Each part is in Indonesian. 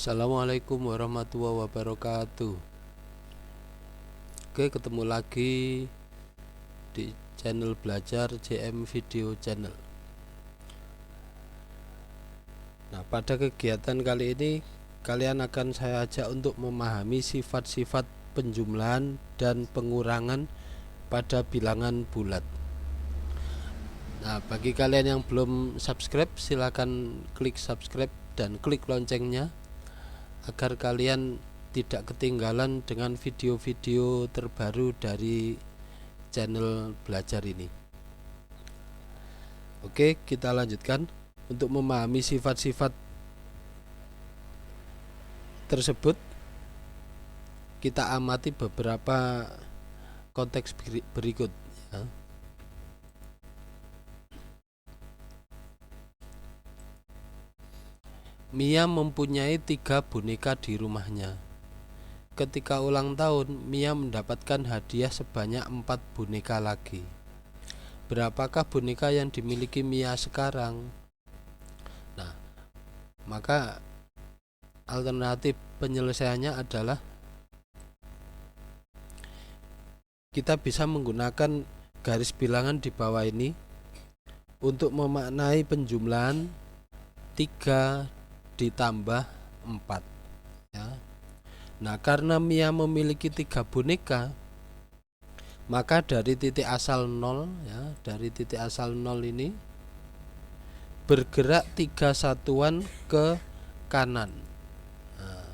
Assalamualaikum warahmatullahi wabarakatuh. Oke, ketemu lagi di channel belajar JM Video Channel. Nah, pada kegiatan kali ini kalian akan saya ajak untuk memahami sifat-sifat penjumlahan dan pengurangan pada bilangan bulat. Nah, bagi kalian yang belum subscribe, silakan klik subscribe dan klik loncengnya agar kalian tidak ketinggalan dengan video-video terbaru dari channel belajar ini. Oke, kita lanjutkan. Untuk memahami sifat-sifat tersebut, kita amati beberapa konteks berikut ya. Mia mempunyai 3 boneka di rumahnya. Ketika ulang tahun, Mia mendapatkan hadiah sebanyak 4 boneka lagi. Berapakah boneka yang dimiliki Mia sekarang? Nah, maka alternatif penyelesaiannya adalah kita bisa menggunakan garis bilangan di bawah ini untuk memaknai penjumlahan 3 ditambah 4 ya. Nah, karena Mia memiliki 3 boneka, maka dari titik asal 0 ya, dari titik asal 0 ini bergerak 3 satuan ke kanan. Nah,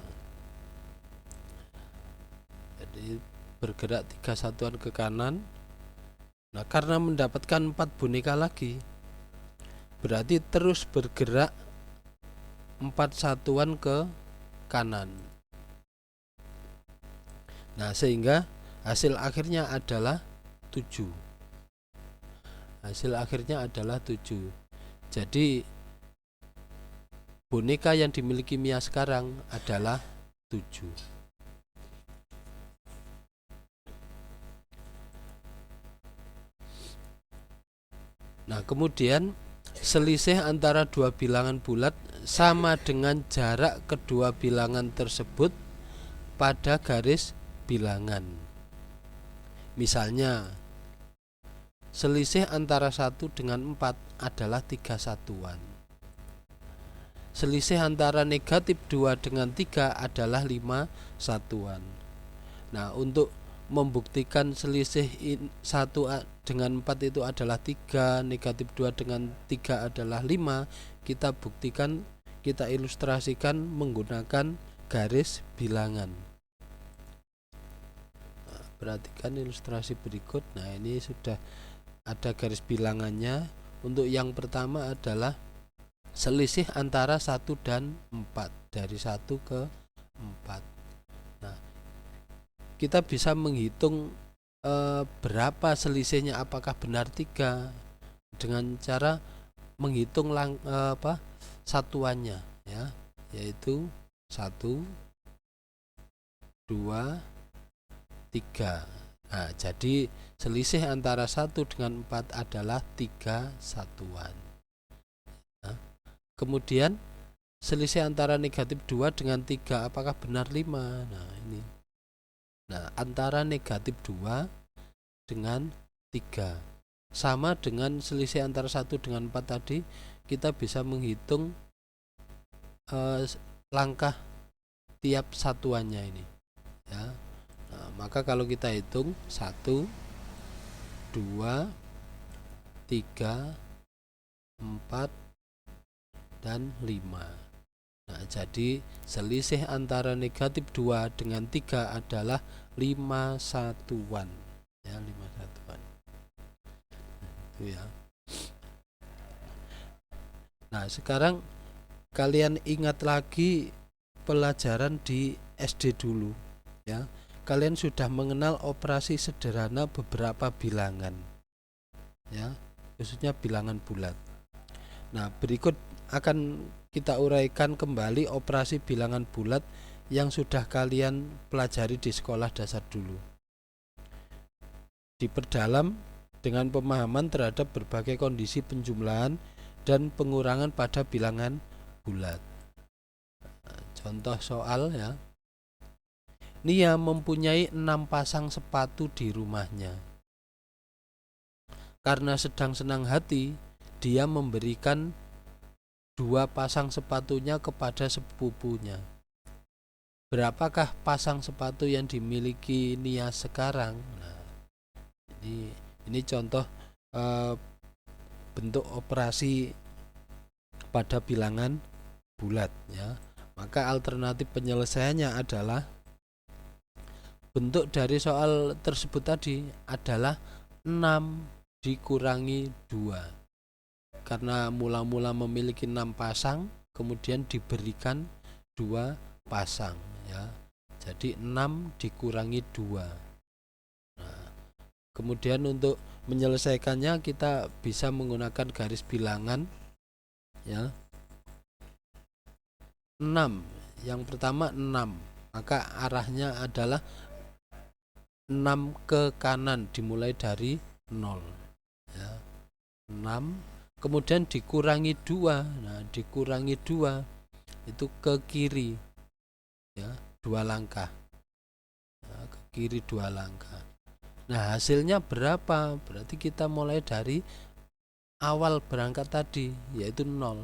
jadi bergerak 3 satuan ke kanan. Nah, karena mendapatkan 4 boneka lagi, berarti terus bergerak 4 satuan ke kanan. Nah, sehingga hasil akhirnya adalah 7. Hasil akhirnya adalah 7. Jadi boneka yang dimiliki Mia sekarang adalah 7. Nah, kemudian selisih antara dua bilangan bulat sama dengan jarak kedua bilangan tersebut pada garis bilangan. Misalnya, selisih antara 1 dengan 4 adalah 3 satuan. Selisih antara negatif 2 dengan 3 adalah 5 satuan. Nah, untuk membuktikan selisih 1 dengan 4 itu adalah 3, negatif 2 dengan 3 adalah 5, kita buktikan, kita ilustrasikan menggunakan garis bilangan. Nah, perhatikan ilustrasi berikut. Nah, ini sudah ada garis bilangannya. Untuk yang pertama adalah selisih antara 1 dan 4, dari 1 ke 4. Nah, kita bisa menghitung berapa selisihnya, apakah benar 3 dengan cara menghitung satuannya ya, yaitu 1, 2, 3. Nah, jadi selisih antara 1 dengan 4 adalah 3 satuan. Nah, kemudian selisih antara negatif 2 dengan 3, apakah benar 5? Nah, ini. Nah, antara negatif 2 dengan 3 sama dengan selisih antara 1 dengan 4 tadi, kita bisa menghitung langkah tiap satuannya ini ya. Nah, maka kalau kita hitung 1, 2, 3, 4, dan 5. Nah, jadi selisih antara negatif 2 dengan 3 adalah 5 satuan ya, 5 satuan. Itu ya. Nah, sekarang kalian ingat lagi pelajaran di SD dulu ya. Kalian sudah mengenal operasi sederhana beberapa bilangan ya, khususnya bilangan bulat. Nah, berikut akan kita uraikan kembali operasi bilangan bulat yang sudah kalian pelajari di sekolah dasar dulu. Diperdalam dengan pemahaman terhadap berbagai kondisi penjumlahan dan pengurangan pada bilangan bulat. contoh soal ya. Nia mempunyai 6 pasang sepatu di rumahnya. Karena sedang senang hati, dia memberikan 2 pasang sepatunya kepada sepupunya. Berapakah pasang sepatu yang dimiliki Nia sekarang? Nah, ini contoh bentuk operasi pada bilangan bulat ya. Maka alternatif penyelesaiannya adalah bentuk dari soal tersebut tadi adalah 6 dikurangi 2. Karena mula-mula memiliki 6 pasang, kemudian diberikan 2 pasang ya. Jadi 6 dikurangi 2. Nah, kemudian untuk menyelesaikannya kita bisa menggunakan garis bilangan ya. 6. Yang pertama 6. Maka arahnya adalah 6 ke kanan dimulai dari 0 ya. 6 kemudian dikurangi 2. Nah, dikurangi 2 itu ke kiri ya, 2 langkah. Nah, ke kiri 2 langkah. Nah, hasilnya berapa? Berarti kita mulai dari awal berangkat tadi, yaitu 0.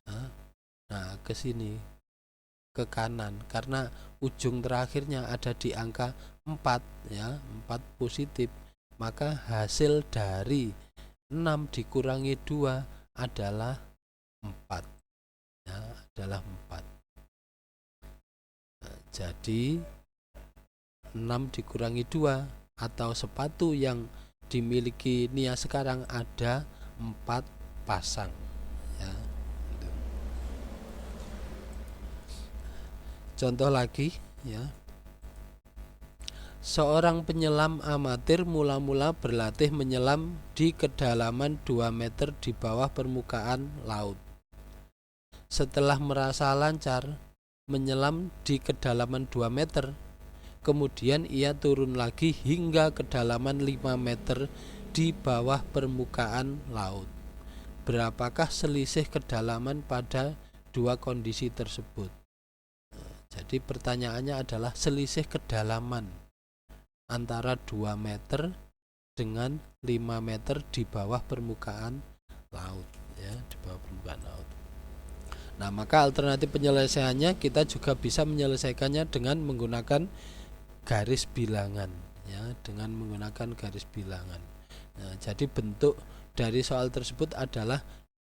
Nah, ke sini ke kanan karena ujung terakhirnya ada di angka 4 ya, 4 positif. Maka hasil dari 6 dikurangi 2 adalah 4 ya, adalah 4. Nah, jadi 6 dikurangi 2 atau sepatu yang dimiliki Nia sekarang ada 4 pasang ya. Contoh lagi ya. Seorang penyelam amatir mula-mula berlatih menyelam di kedalaman 2 meter di bawah permukaan laut. Setelah merasa lancar menyelam di kedalaman 2 meter, kemudian ia turun lagi hingga kedalaman 5 meter di bawah permukaan laut. Berapakah selisih kedalaman pada 2 kondisi tersebut? Jadi pertanyaannya adalah selisih kedalaman antara 2 meter dengan 5 meter di bawah permukaan laut ya, di bawah permukaan laut. Nah, maka alternatif penyelesaiannya kita juga bisa menyelesaikannya dengan menggunakan garis bilangan ya, dengan menggunakan garis bilangan. Nah, jadi bentuk dari soal tersebut adalah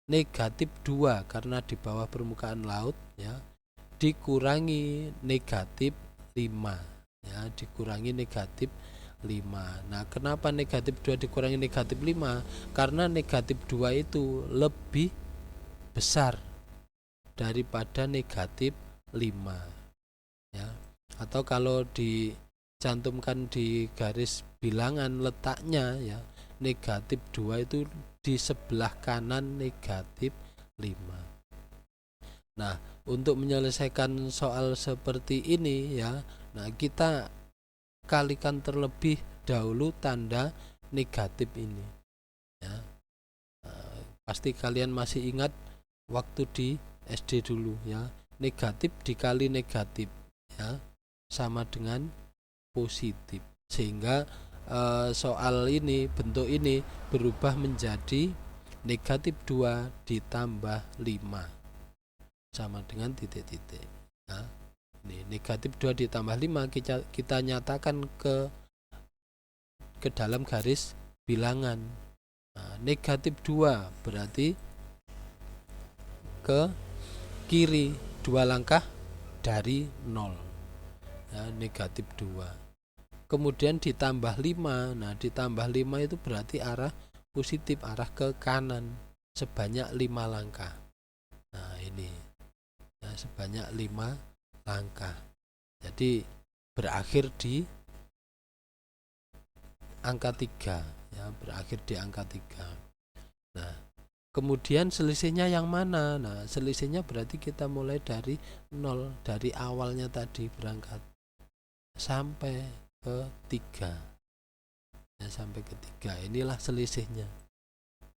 negatif 2 karena di bawah permukaan laut ya, dikurangi negatif 5 ya, dikurangi negatif 5. Nah, kenapa negatif 2 dikurangi negatif 5? Karena negatif 2 itu lebih besar daripada negatif 5 ya. Atau kalau dicantumkan di garis bilangan letaknya ya, negatif 2 itu di sebelah kanan negatif 5. Nah, untuk menyelesaikan soal seperti ini ya, nah kita kalikan terlebih dahulu tanda negatif ini ya. Nah, pasti kalian masih ingat waktu di SD dulu ya, negatif dikali negatif ya sama dengan positif, sehingga soal ini, bentuk ini berubah menjadi negatif 2 ditambah 5 sama dengan titik-titik ya. Ini negatif 2 ditambah 5 kita nyatakan ke dalam garis bilangan. Nah, negatif 2 berarti ke kiri 2 langkah dari 0 ya, negatif 2. Kemudian ditambah 5. Nah, ditambah 5 itu berarti arah positif, arah ke kanan sebanyak 5 langkah. Nah, ini ya, sebanyak 5 langkah. Jadi berakhir di angka 3 ya, berakhir di angka 3. Nah, kemudian selisihnya yang mana? Nah, selisihnya berarti kita mulai dari 0, dari awalnya tadi berangkat sampai ke 3 ya, sampai ke 3. Inilah selisihnya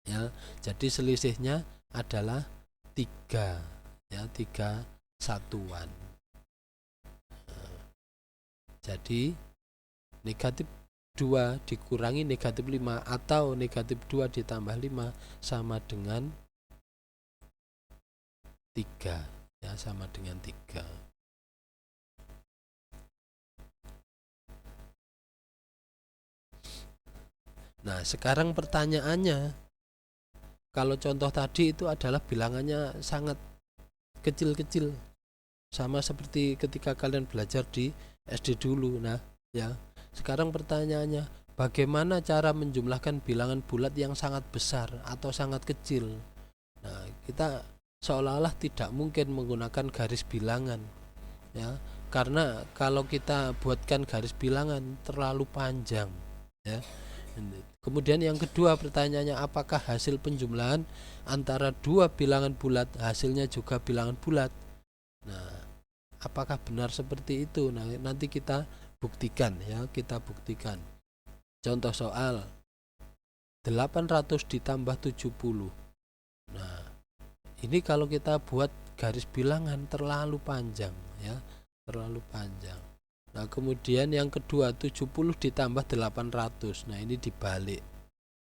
ya. Jadi selisihnya adalah 3 ya, 3 satuan. Jadi negatif 2 dikurangi negatif 5 atau negatif 2 ditambah 5 sama dengan 3, ya, sama dengan 3. Nah, sekarang pertanyaannya, kalau contoh tadi itu adalah bilangannya sangat kecil-kecil, sama seperti ketika kalian belajar di SD dulu. Nah, ya, sekarang pertanyaannya, bagaimana cara menjumlahkan bilangan bulat yang sangat besar atau sangat kecil? Nah, kita seolah-olah tidak mungkin menggunakan garis bilangan, ya, karena kalau kita buatkan garis bilangan terlalu panjang, ya. Kemudian yang kedua pertanyaannya, apakah hasil penjumlahan antara dua bilangan bulat hasilnya juga bilangan bulat? Nah, apakah benar seperti itu? Nah, nanti kita buktikan, ya, kita buktikan. Contoh soal 800 ditambah 70. Nah, ini kalau kita buat garis bilangan terlalu panjang, ya, terlalu panjang. Nah, kemudian yang kedua 70 ditambah 800. Nah, ini dibalik,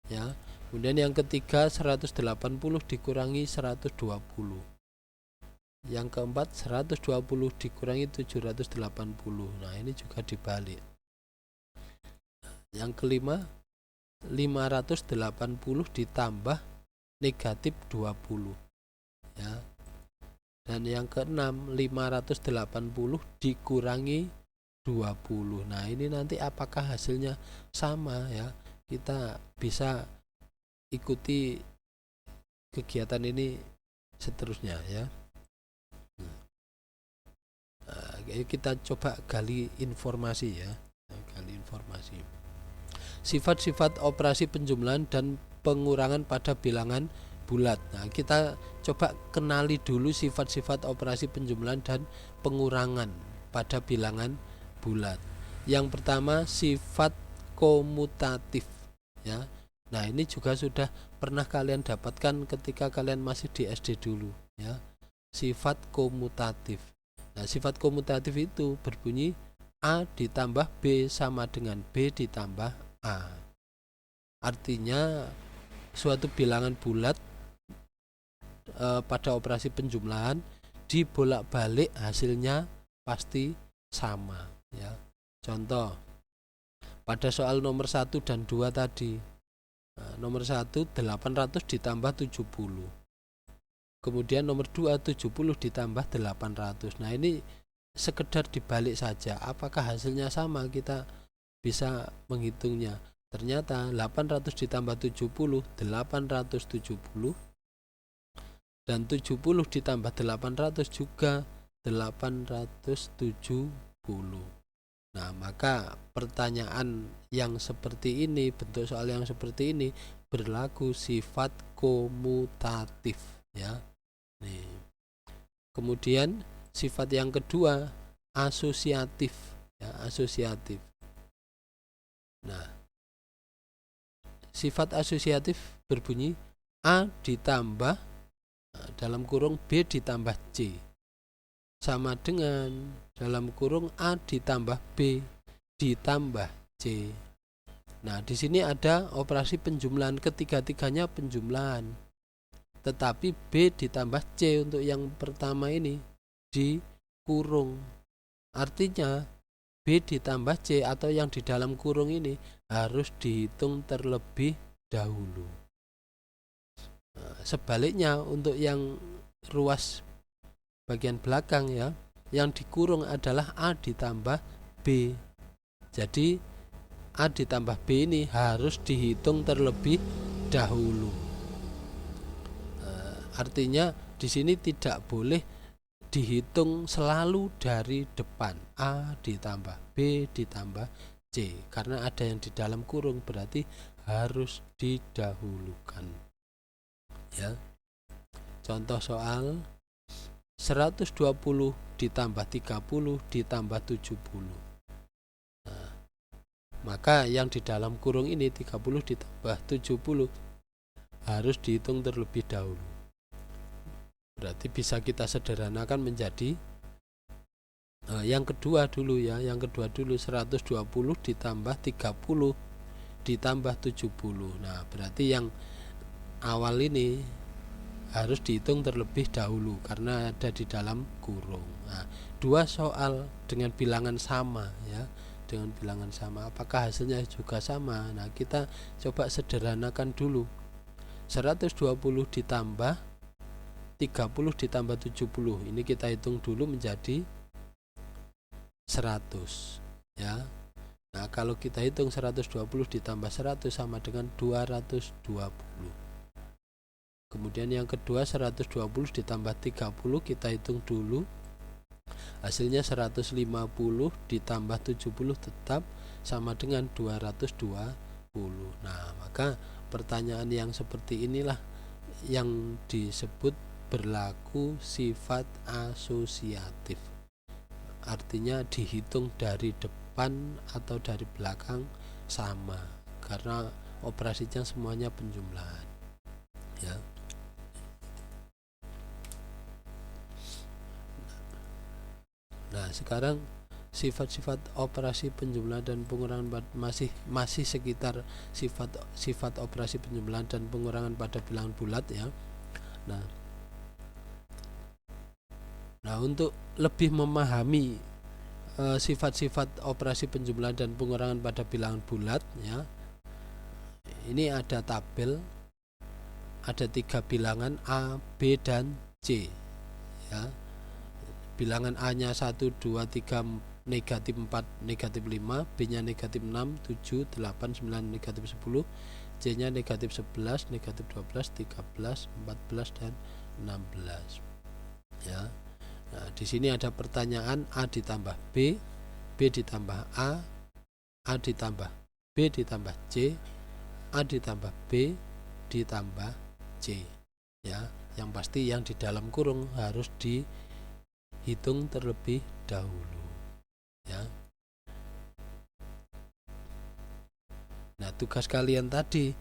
ya. Kemudian yang ketiga 180 dikurangi 120. Yang keempat 120 dikurangi 780. Nah, ini juga dibalik. Yang kelima 580 ditambah negatif 20, ya. Dan yang keenam 580 dikurangi 20. Nah, ini nanti apakah hasilnya sama, ya? Kita bisa ikuti kegiatan ini seterusnya, ya. Nah, kita coba gali informasi, ya. Gali informasi. Sifat-sifat operasi penjumlahan dan pengurangan pada bilangan bulat. Nah, kita coba kenali dulu sifat-sifat operasi penjumlahan dan pengurangan pada bilangan bulat. Yang pertama sifat komutatif, ya. Nah, ini juga sudah pernah kalian dapatkan ketika kalian masih di SD dulu, ya. Sifat komutatif. Nah, sifat komutatif itu berbunyi A ditambah B sama dengan B ditambah A. Artinya suatu bilangan bulat pada operasi penjumlahan dibolak-balik hasilnya pasti sama, ya. Contoh pada soal nomor 1 dan 2 tadi. Nah, nomor 1 800 ditambah 70. Kemudian nomor 2 70 ditambah 800. Nah, ini sekedar dibalik saja. Apakah hasilnya sama? Kita bisa menghitungnya. Ternyata 800 ditambah 70 870, dan 70 ditambah 800 juga 870. Nah, maka pertanyaan yang seperti ini, bentuk soal yang seperti ini berlaku sifat komutatif, ya. Nih. Kemudian sifat yang kedua asosiatif, ya, asosiatif. Nah, sifat asosiatif berbunyi A ditambah dalam kurung B ditambah C sama dengan dalam kurung A ditambah B ditambah C. Nah, di sini ada operasi penjumlahan, ketiga-tiganya penjumlahan. Tetapi B ditambah C untuk yang pertama ini dikurung. Artinya B ditambah C atau yang di dalam kurung ini harus dihitung terlebih dahulu. Nah, sebaliknya untuk yang ruas bagian belakang, ya, yang dikurung adalah A ditambah B. Jadi A ditambah B ini harus dihitung terlebih dahulu. Artinya di sini tidak boleh dihitung selalu dari depan, A ditambah B ditambah C, karena ada yang di dalam kurung, berarti harus didahulukan, ya. Contoh soal 120 ditambah 30 ditambah 70. Nah, maka yang di dalam kurung ini 30 ditambah 70 harus dihitung terlebih dahulu. Berarti bisa kita sederhanakan menjadi yang kedua dulu ya. Yang kedua dulu 120 ditambah 30 ditambah 70. Nah, berarti yang awal ini harus dihitung terlebih dahulu karena ada di dalam kurung. Nah, dua soal dengan bilangan sama ya. Dengan bilangan sama, apakah hasilnya juga sama? Nah, kita coba sederhanakan dulu. 120 ditambah 30 ditambah 70. Ini kita hitung dulu menjadi 100 ya. Nah, kalau kita hitung 120 ditambah 100 sama dengan 220. Kemudian yang kedua 120 ditambah 30 kita hitung dulu. Hasilnya 150 ditambah 70 tetap sama dengan 220. Nah, maka pertanyaan yang seperti inilah yang disebut berlaku sifat asosiatif. Artinya dihitung dari depan atau dari belakang sama karena operasinya semuanya penjumlahan ya. Nah, sekarang sifat-sifat operasi penjumlahan dan pengurangan masih sekitar sifat operasi penjumlahan dan pengurangan pada bilangan bulat ya. Nah, untuk lebih memahami sifat-sifat operasi penjumlahan dan pengurangan pada bilangan bulat ya, ini ada tabel, ada 3 bilangan A, B, dan C ya. Bilangan A nya 1, 2, 3, negatif 4, negatif 5, B nya negatif 6, 7, 8, 9, negatif 10, C nya negatif 11, negatif 12, 13, 14, dan 16 ya. Nah, di sini ada pertanyaan A ditambah B, B ditambah A ditambah B ditambah C, A ditambah B ditambah C ya. Yang pasti yang di dalam kurung harus dihitung terlebih dahulu ya. Nah, tugas kalian tadi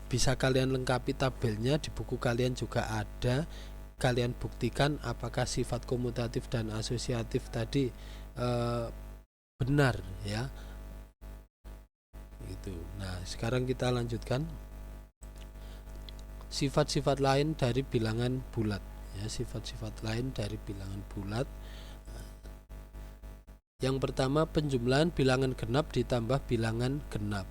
bisa kalian lengkapi tabelnya, di buku kalian juga ada. Kalian buktikan apakah sifat komutatif dan asosiatif tadi benar ya. Gitu. Nah, sekarang kita lanjutkan sifat-sifat lain dari bilangan bulat ya. Sifat-sifat lain dari bilangan bulat. Yang pertama, penjumlahan bilangan genap ditambah bilangan genap.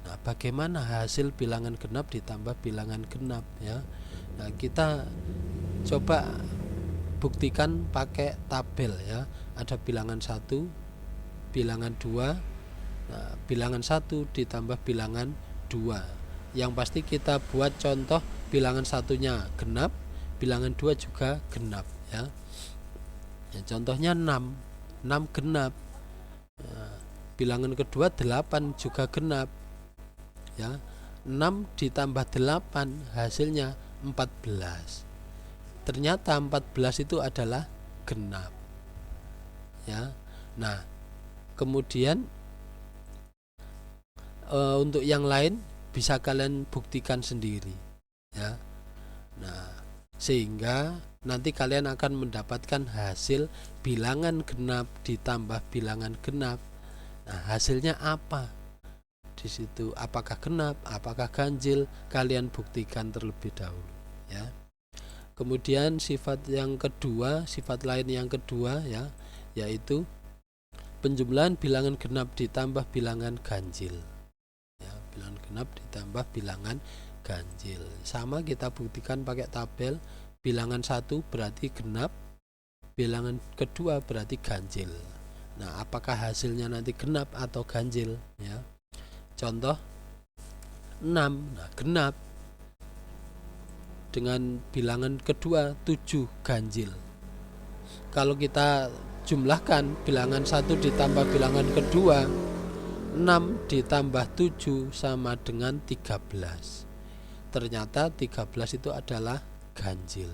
Nah, bagaimana hasil bilangan genap ditambah bilangan genap ya? Nah, kita coba buktikan pakai tabel ya. Ada bilangan 1, bilangan 2. Nah, bilangan 1 ditambah bilangan 2. Yang pasti kita buat contoh bilangan satunya genap, bilangan 2 juga genap ya. Ya, contohnya 6 genap. Nah, bilangan kedua 8 juga genap ya. 6 ditambah 8 hasilnya 14. Ternyata 14 itu adalah genap ya. Nah, kemudian untuk yang lain bisa kalian buktikan sendiri ya. Nah, sehingga nanti kalian akan mendapatkan hasil bilangan genap ditambah bilangan genap. Nah, hasilnya apa? Di situ apakah genap, apakah ganjil, kalian buktikan terlebih dahulu ya. Kemudian sifat yang kedua, sifat lain yang kedua ya, yaitu penjumlahan bilangan genap ditambah bilangan ganjil ya. Bilangan genap ditambah bilangan ganjil sama kita buktikan pakai tabel. Bilangan 1 berarti genap, bilangan kedua berarti ganjil. Nah, apakah hasilnya nanti genap atau ganjil ya? Contoh 6, nah genap, dengan bilangan kedua 7 ganjil. Kalau kita jumlahkan bilangan 1 ditambah bilangan kedua, 6 ditambah 7 sama dengan 13. Ternyata 13 itu adalah ganjil.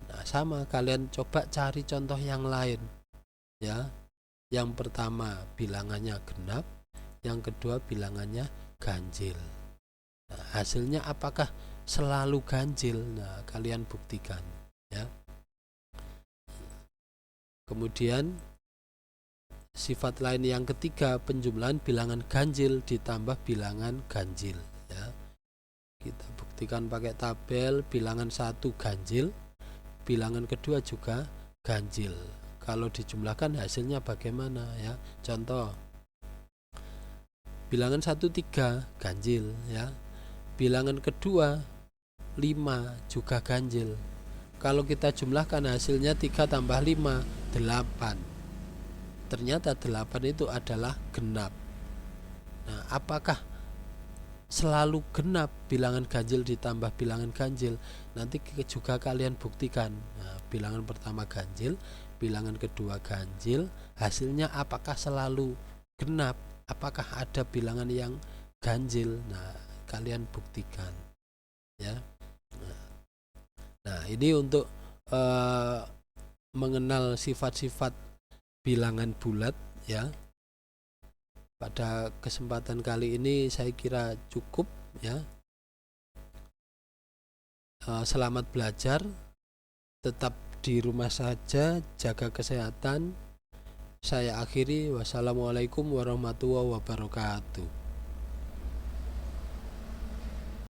Nah, sama kalian coba cari contoh yang lain ya. Yang pertama bilangannya genap, yang kedua bilangannya ganjil. Nah, hasilnya apakah selalu ganjil. Nah, kalian buktikan ya. Kemudian sifat lain yang ketiga, penjumlahan bilangan ganjil ditambah bilangan ganjil ya. Kita buktikan pakai tabel. Bilangan 1 ganjil, bilangan kedua juga ganjil. Kalau dijumlahkan hasilnya bagaimana ya? Contoh, bilangan 1 3 ganjil ya. Bilangan kedua 5 juga ganjil. Kalau kita jumlahkan hasilnya 3 tambah 5 8. Ternyata 8 itu adalah genap. Nah, apakah selalu genap bilangan ganjil ditambah bilangan ganjil? Nanti juga kalian buktikan. Nah, bilangan pertama ganjil, bilangan kedua ganjil, hasilnya apakah selalu genap? Apakah ada bilangan yang ganjil? Nah, kalian buktikan ya. Nah, ini untuk mengenal sifat-sifat bilangan bulat ya. Pada kesempatan kali ini saya kira cukup ya. Selamat belajar, tetap di rumah saja, jaga kesehatan. Saya akhiri, wassalamualaikum warahmatullahi wabarakatuh.